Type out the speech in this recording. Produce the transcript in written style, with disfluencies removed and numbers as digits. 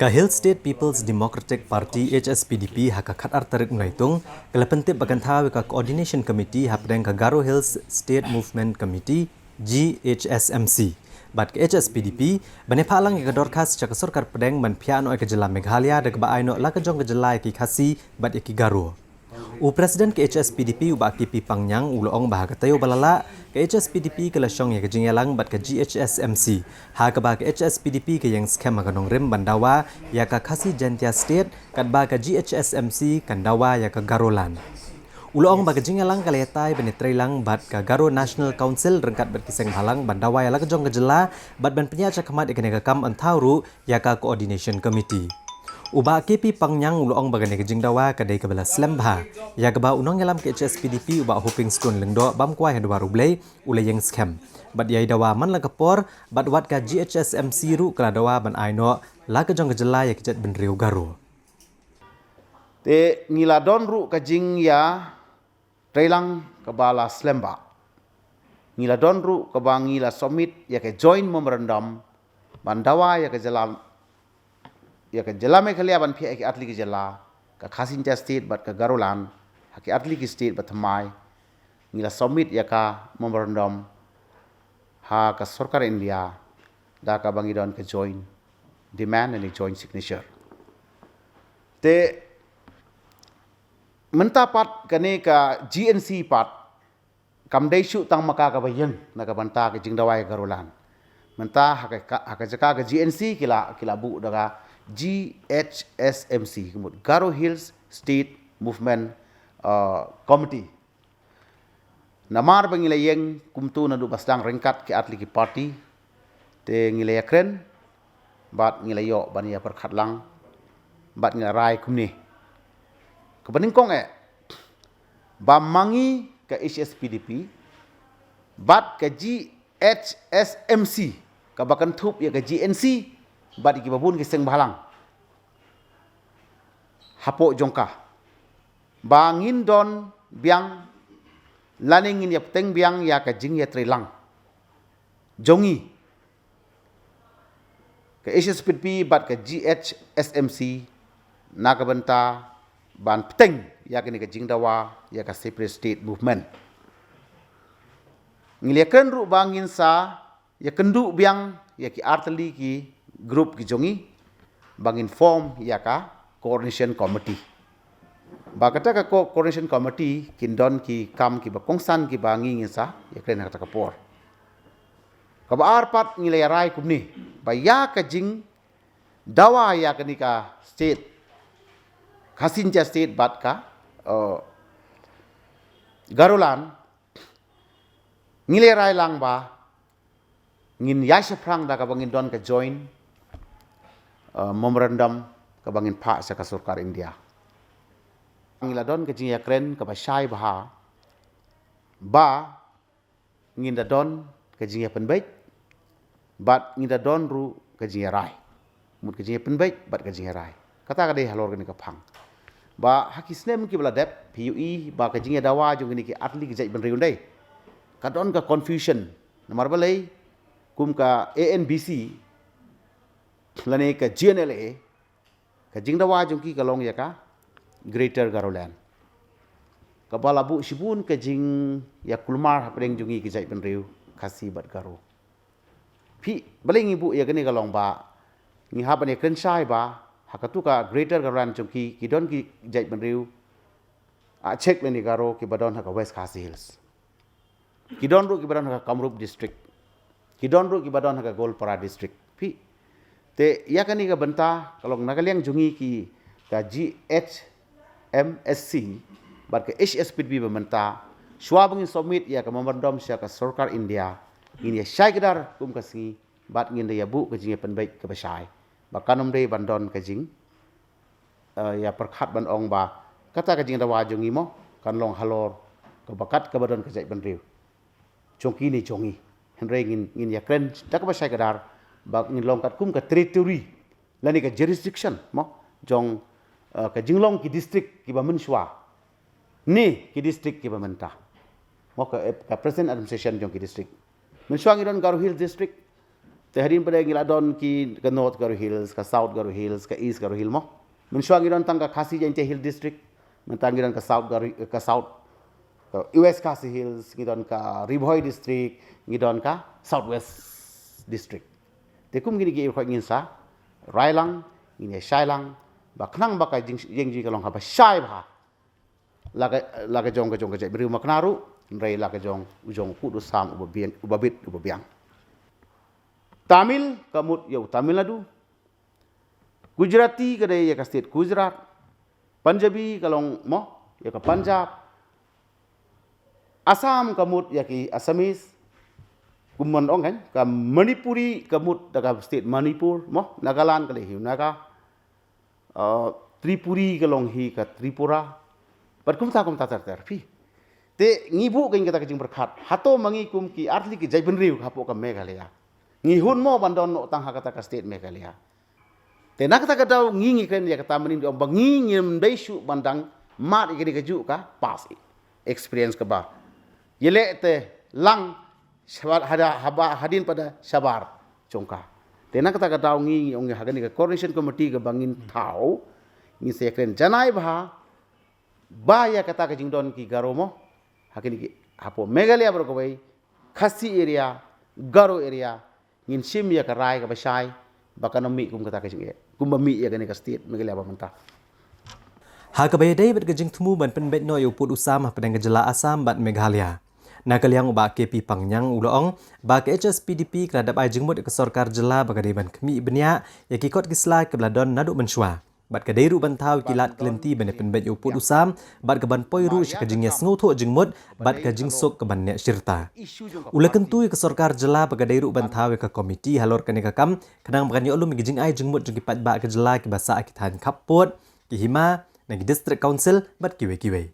Hill State People's Democratic Party HSPDP haka khatar tarik ngaitung kelepentip bagantha ka Coordination Committee hapdeng ka Garo Hills State Movement Committee GHSMC. Bat ke HSPDP bane phalang ka dorkas cha sarkar pedeng man phiano ka jela Meghalaya de ba aino la ka jong ka jela ki khasi bat ki Garo. U Presiden ke HSPDP uba KP Pangyang uloong bahaga tayo balala ke HSPDP ke lasyong ya kejingyalang bat ke GHSMC ha ke ba ke HSPDP ke yang skema kanong rim bandawa ya ka khasi Jantia State kat ba ke GHSMC kandawa ya ka Garolan. Uloong baga jingyalang kaletai benetrelang bat ka Garo National Council rengkat bat kiseng halang bandawa ya la kejong kejela bat ban penyaca kemat ikan kam antauru ya ka Coordination Committee. Uba KP Pangyang uloong bagane kejing dawa kadai kabela slembha ya gaba unong yalam ke HSPDP uba hoping stone lengdo bam kwai hedwa rublei ule yang scam bat yai dawa man la kapor bat wat ka GHSMC ru kala dawa ban aino la ka jong kejela ya kejat benriu Garo te ngila don ru kejing ya trailang kabala slemba ngila don ru kabang ngila summit ya ke join memorandum bandawa ya ke jalan ya ke jela Meghalaya ban phi ki atli ki jela ka Khasinja State bat ka Garolan ki atli ki state bat thamai ngila summit ya ka memorandum ha ka sarkar India da ka bangi don ka join demand and joint signature te menta pat kane ka GNC pat kamdai shu tang maka ka bayen na ka banta ka jingdawai Garolan menta ha ka jaka ka GNC kila bu daga GHSMC, Garo Hills State Movement Committee. Namar bangila yang kumtu nadu basdang ringkat ke atli ki party te ngila yakren bat ngila yo bania perkhatlang bat ngila rai kumni. Kepening kong bamangi ke HSPDP bat ke GHSMC ka bakan thup ya ke GNC bat iki babun ki seng balang hapo jongka bangin don biang laning in yap teng biang ya ka jing ya trilang jongi ke HSPDP bat ke GHSMC naga benta ban peteng ya ke ni ke jing dawa ya ka separate state movement ngiliakan ru bangin sa ya kendu biang ya ki artli ki group ki jongi bangin form ya ka coordination committee ba kata ka coordination committee kindon ki kam ki ba kongsan ki bangi ngisa ya kren kata kapor ka ba arpat ngilai rai kumni ba ya ka jing dawa ya ka ni ka state Khasinja State bat ka Garolan ngilai rai lang ba ngin yasha prang da ka bangin don ka join memorandum ka bangin pa sa sarkar India. Ngila don ka jing yakren ka ba syai baha ba nginda don ka jing ya penbaik bat nginda don ru ka jing rai mut ka jing penbaik bat ka jing rai kata ka dei halor ni ka phang ba hakisnem ki bala dep PUE ba ka jing dawa jong ni ki atli ki jai ben riun dei ka don ka confusion nomor balai kum ka ANBC lane ka GNLA ka jingdawa jongki kalong ya ka Greater Garolan ka balabu sibun ka jing ya kulmar hapeng jongi ki jai penriu khasi bat Garo phi baling ibu ya gani kalong ba ni ha bane kren sai ba hakatu ka Greater Garolan jongki ki don ki jai penriu a check leni Garo ki badon ha ka West Khasi Hills ki don ru ki badon ha ka Kamrup district ki don ru ki badon ha ka Golpara district phi te ya kani ka benta kalau nagaliang jungi ki ka GHMSC bat ke HSPDP benta swabang submit ya ka memorandum sia ka sarkar India ini ya syai kedar kum ka singi bat ngin ya bu ka jinge penbaik ka basai ba kanom dei bandon ka jing ya perkhat ban ong ba kata ka jing dawa jungi mo kan long halor ka bakat ka badon ka jai benriu chongki ni chongi henre ngin ya kren dak ba syai kedar bak ngin long kat kum ka territory lani ka jurisdiction mo jong ka jinglong ki district ki ba menswa ni ki district ki ba menta mo ka present administration jong ki district menswa ngi don Garo Hills district Teharin pada ngiladon ki ke North Garo Hills, ke South Garo Hills, ke East Garo Hills mo. Mensuang ngidon tang ke Khasi Jaintia Hill District, mentang ngidon ke South Garo ke South West Khasi Hills, ngidon ke Ribhoi District, ngidon ke Southwest District. Tekum gini ki khoi ngin sa, Railang, ngin Shailang, ba knang ba ka jing kalong ha ba shai ba. Laga jong ke jai beri maknaru, nrai laga jong kudu sam ubabit ubabiang. Tamil kamut yau Tamil Nadu, Gujarati kadai ya ka state Gujarat, Punjabi kalong mo ya ka Punjab, Assam kamut ya ki Assamese, kumman ong kan, ka Manipuri kamut da ka state Manipur mo, Nagaland kadai hiu Naga, Tripuri kalong hi ka Tripura, but kum ta pi. Te ngibu kain kata kajing berkat, hato mangi kum ki artli ki jai benriu hapo ka Meghalaya. Ngihun mo bandon no tang hakata ka state Meghalaya. Te nak kata daw ngingi kan ya kata menin om bangingim daisu bandang mat ikedi kaju ka pas experience ka ba. Yele te lang hadin pada sabar congka. Te nak kata daw ngingi ong hagani ka coordination committee ka bangin tau ngi sekren janai ba ya kata kajing don ki garomo hakini ki hapo Meghalaya berkawai Khasi area Garo area ngin sim ya karai ka basai bakana mi kum kata kajing kum mi ya gani ka state Meghalaya ba mentah. Hakabay day bat kajing tumu ban penbet no yu put usam padang kejela Assam bat Meghalaya. Nakaliang ba KP Pangyang uloong ba ke HSPDP keladap ai jengmut ke sorkar jela bagade ban kemi benia ya kikot kisla ke bladon naduk mensua. Bat kadai ru bantau kilat kelenti bane penbet yu put usam bat ke ban poiru kajing ya sngoto jengmut bat kajing sok ke ban nek syirta. Ula kentu ke sorkar jela bagade ru bantau ke komiti halor kane kakam kenang bakan yo ulum gijing ai jengmut jeng kipat ba ke jela ke basa akitan kapot ki hima nagi district council bat kiwe-kiwe.